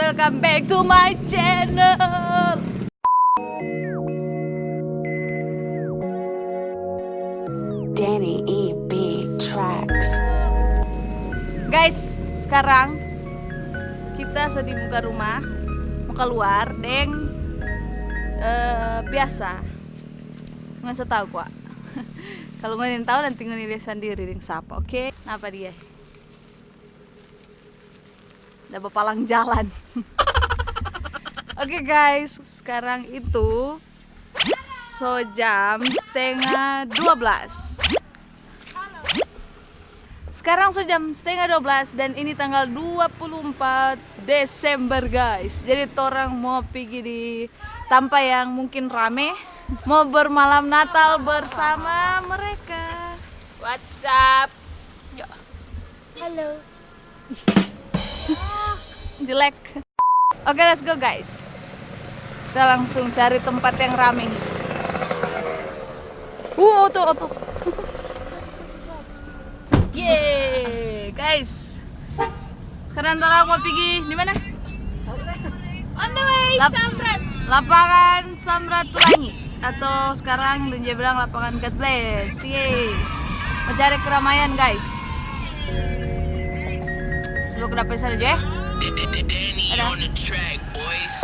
welcome back to my channel. Danny EB Tracks. Guys, sekarang kita sedang buka rumah, mau keluar, deng. Biasa, nggak usah tahu kok. Kalau nggak tahu nanti nilai sendiri deng siapa, oke? Apa dia? Udah bepalang jalan. Oke guys, sekarang itu jam 11:30. Sekarang jam 11:30 dan ini tanggal 24 Desember guys. Jadi orang mau pergi di tempat yang mungkin rame, mau bermalam Natal bersama mereka. What's up? Yo. Halo. Jelek. Oke, let's go guys. Kita langsung cari tempat yang rame nih. Auto. Yeay, guys. Sekarang orang mau pergi di mana? On the way, Samrat. Lapangan Samratulangi atau sekarang dia bilang lapangan God Bless. Yeay. Mau cari keramaian guys. Coba ke dapur sana aja ya. Danny on the track, boys.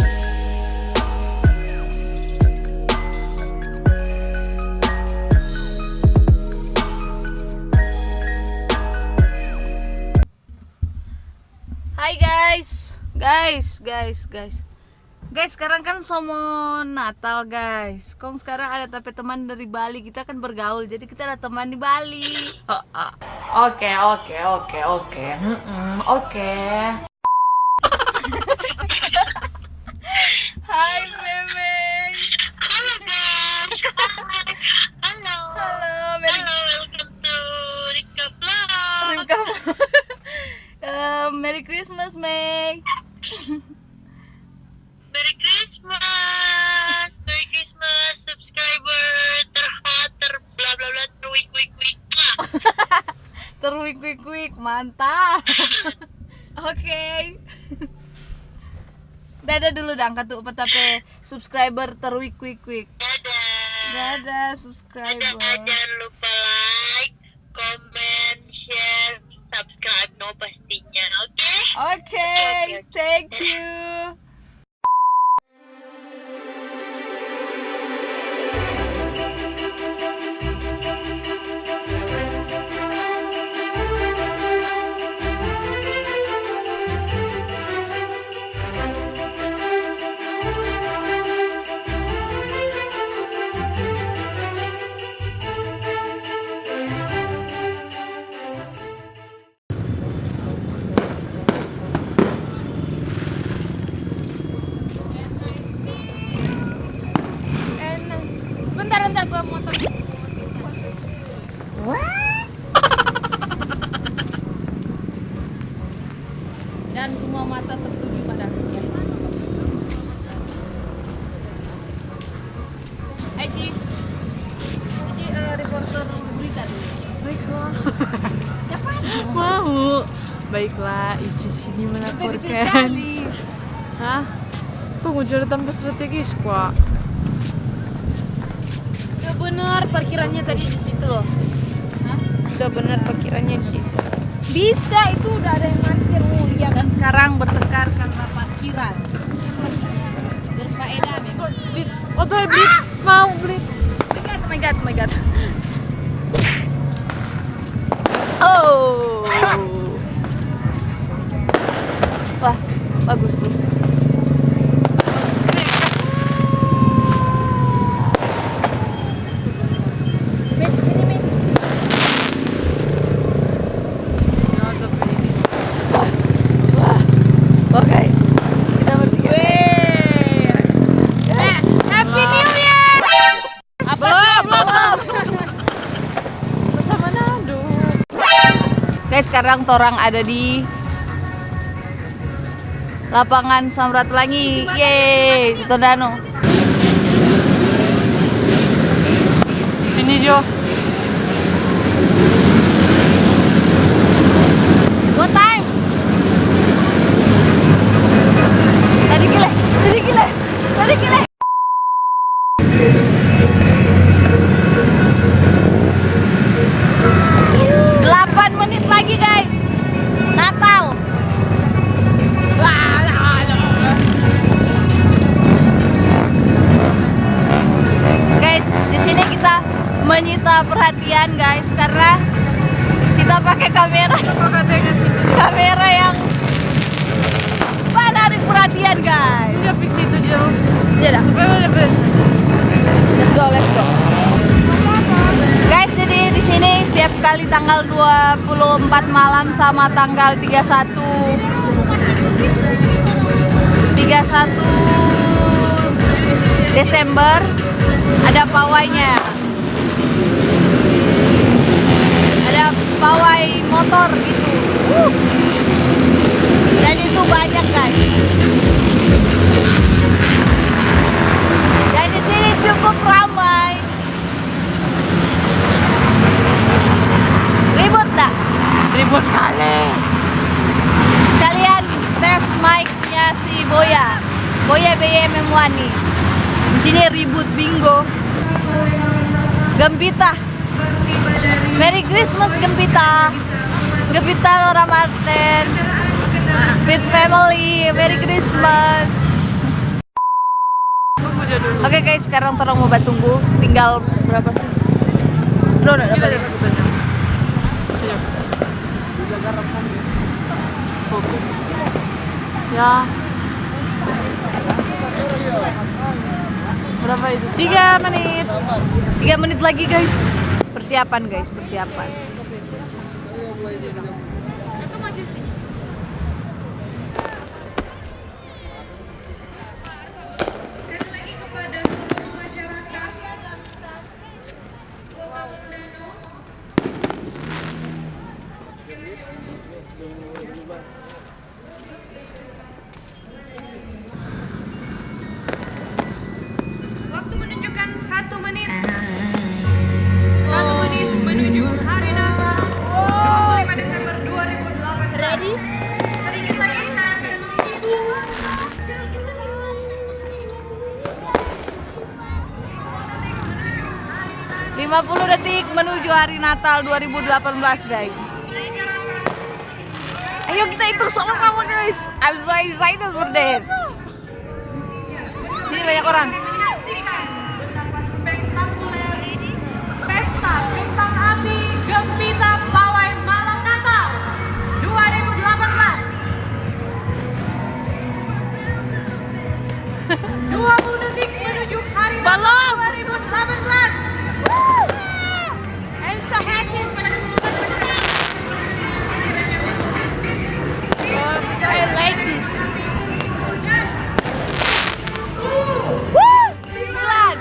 Hai guys, sekarang kan somo Natal guys. Kong sekarang ada tapi teman dari Bali, kita kan bergaul, jadi kita ada teman di Bali. Oke. Hai Memeng. Halo. Halo, Merry Welcome to Rika Vlog. Merry Christmas, May. Merry Christmas. Merry Christmas, subscriber terhot bla bla bla terwik wik wik. Terwik, mantap. Oke. Dadah dulu dah, angkat tuh tapi subscriber terwik. Dadah subscriber. Jangan lupa like, comment, share, subscribe no pastinya, oke? Oke, thank you. Bentar gua motor. Dan semua mata tertuju padaku guys. Hai Ci, reporter berita dulu. Baiklah. Siapa? Mau. Baiklah, Ici sini Kecil melaporkan. sekali. Hah? Tunggu cari tempat strategis, Pak. Udah benar parkirannya tadi di situ loh. Hah? Udah benar parkirannya di situ. Bisa, itu udah ada yang parkir mulia. Dan sekarang bertengkar karena parkiran. Berfaedah memang. Blitz. Blitz. Mau Blitz. Oh my god. Oh. Wah, bagus tuh. Wah guys, kita bertiga. Happy New Year. Belum. Bersama Nado. Guys, sekarang torang ada di lapangan Samratulangi. Yeay, di Tondano. Sini Jo. What time? menyita perhatian guys karena kita pakai kamera yang menarik perhatian guys. Я пишу itu jauh. Ya dah. Let's go. Guys, jadi di sini tiap kali tanggal 24 malam sama tanggal 31 Desember ada pawainya. Ada pawai motor gitu. Dan itu banyak guys. Dan di sini cukup ramai. Ribut tak? Ribut kali. Sekalian tes mic-nya si Boya BYMM1 nih. Di sini ribut bingo. Gempita. Merry Christmas Gempita. Gempita Laura Martin. With family. Merry Christmas. Oke guys, sekarang orang mau tunggu. Tinggal berapa sih? Belum ada balik. Fokus. Ya. Berapa itu? 3 menit. 3 menit lagi guys. Persiapan guys, persiapan. Waktu menunjukkan 1 menit. 1 menit menuju hari Natal 25 Desember 2018. Ready? Sedikit lagi. 50 detik menuju hari Natal 2018 guys. Ayo kita hitung sama kamu guys. I'm so excited for that. Sini banyak orang. Betapa spektakuler pesta kembang api Gempita Pawai Malam Natal 2018. 20 detik menuju hari Natal Balon. 2018. I'm so happy. I like this. 9,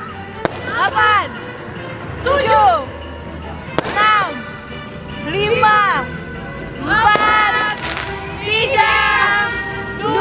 8, 7, 6, 5, 4, 3, 1, 2, 3.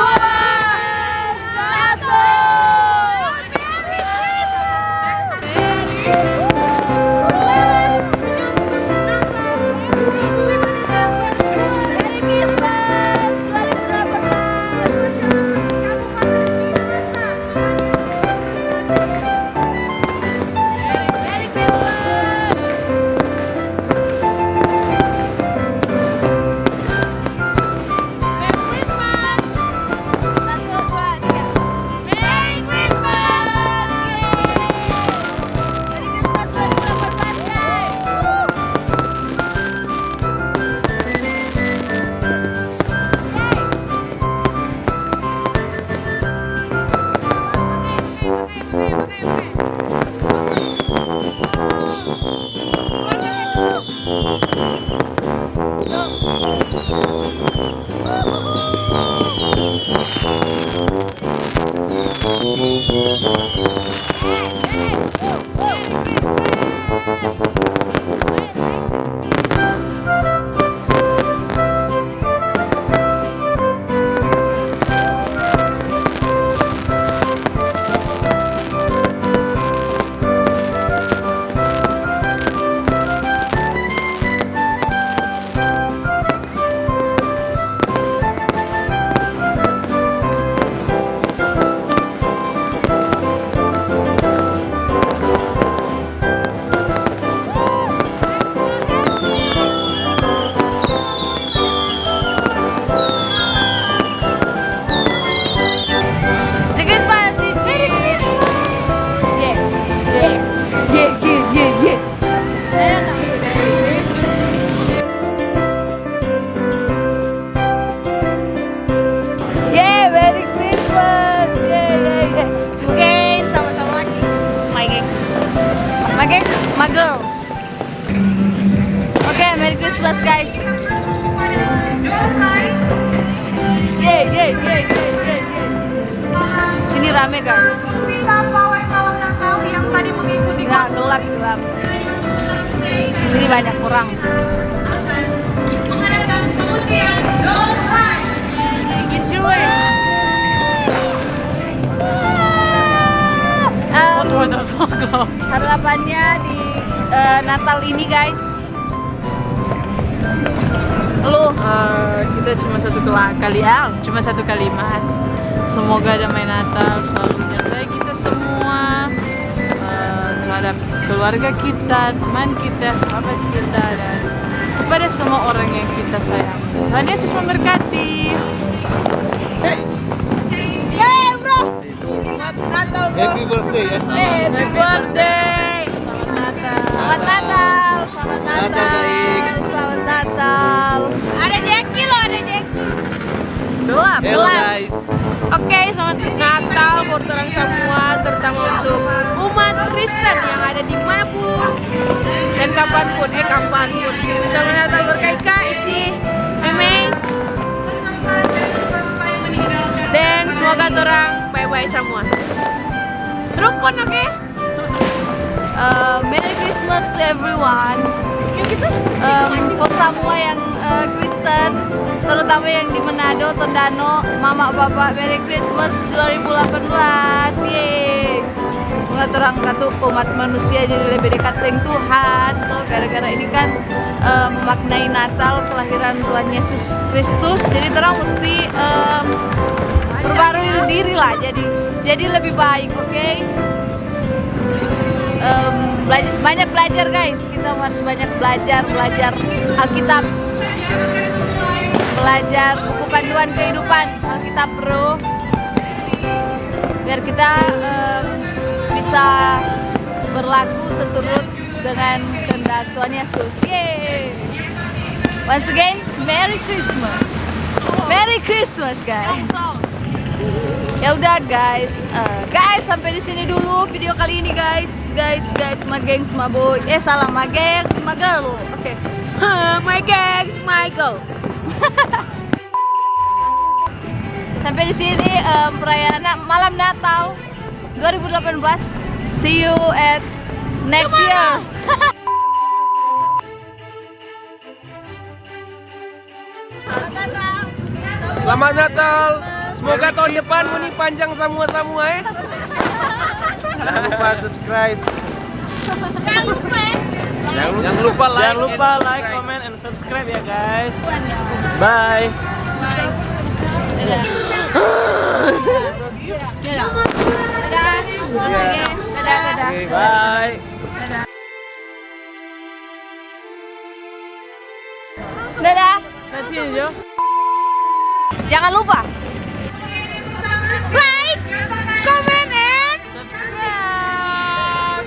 my girls. Oke, Merry Christmas guys. Yeay. Sini rame guys. Ya, gelap. Sini banyak orang. Harapannya di Natal ini guys, lu Kita cuma satu kalimat. Semoga damai Natal selalu menyertai kita semua, terhadap keluarga kita, teman kita, sahabat kita, dan kepada semua orang yang kita sayang. Tuhan Yesus memberkati. Happy birthday ya. Happy birthday. Selamat Natal. Selamat Natal. Ada Jackie loh, ada Jackie. Gelap. Hello guys. Oke, selamat Natal buat orang semua, terutama untuk umat Kristen yang ada di manapun dan kapanpun. Selamat Natal berkah Kak, Ici, Meme. Dan semoga orang baik-baik semua. Rukun, oke? Merry Christmas to everyone. For semua yang Kristen, terutama yang di Manado, Tondano, Mama Bapak, Merry Christmas 2018. Yeay. Semoga orang katu umat manusia jadi lebih dekat dengan Tuhan. Tuh gara-gara ini kan memaknai Natal kelahiran Tuhan Yesus Kristus. Jadi orang mesti perbarui diri lah. Jadi lebih baik, oke? Banyak belajar guys, kita harus banyak belajar Alkitab, belajar buku panduan kehidupan Alkitab bro, biar kita bisa berlaku seturut dengan kehendak Tuhan Yesus. Yeay. Once again, Merry Christmas guys. Ya udah guys, sampai di sini dulu video kali ini guys, my gengs, my boy, salah, my gengs, my girl, oke, My gengs, my girl. sampai di sini perayaan malam Natal 2018. See you at next year. Selamat Natal. Semoga tahun depan ini panjang semua ya. Jangan lupa subscribe. Jangan lupa like, comment, and subscribe ya guys. Bye. Bye. Dadah. Dadah. Dadah. Dadah. Bye. Dadah. Dadah. Jangan lupa like, comment, and subscribe.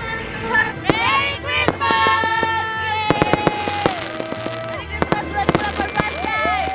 Merry Christmas! Merry Christmas 2018 guys!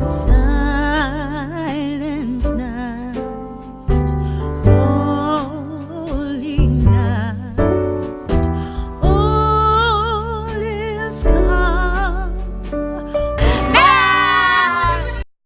Sun